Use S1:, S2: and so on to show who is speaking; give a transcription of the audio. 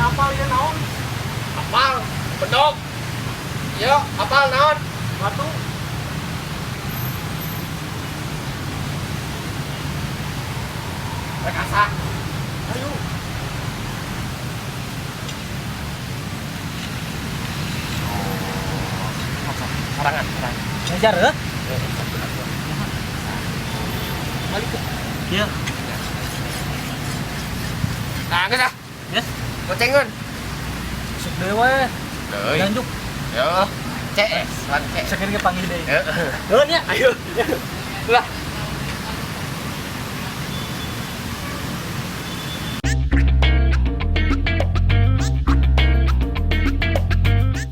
S1: Apal ya naon?
S2: Apal, bedog. Yo, apal naon?
S1: Batu.
S2: Rekasa.
S1: Ayo.
S2: Sarangan.
S1: Ngajar ya? Balik ke. Iya.
S2: Nah, geus ah.
S1: Yes.
S2: Gocengeun.
S1: Sok dewe.
S2: Deui.
S1: Lanjut.
S2: Yo. CS, lan CS.
S1: Sakit ke panggil deh.
S2: Heeh.
S1: Heun ya.
S2: Ayo. Lah,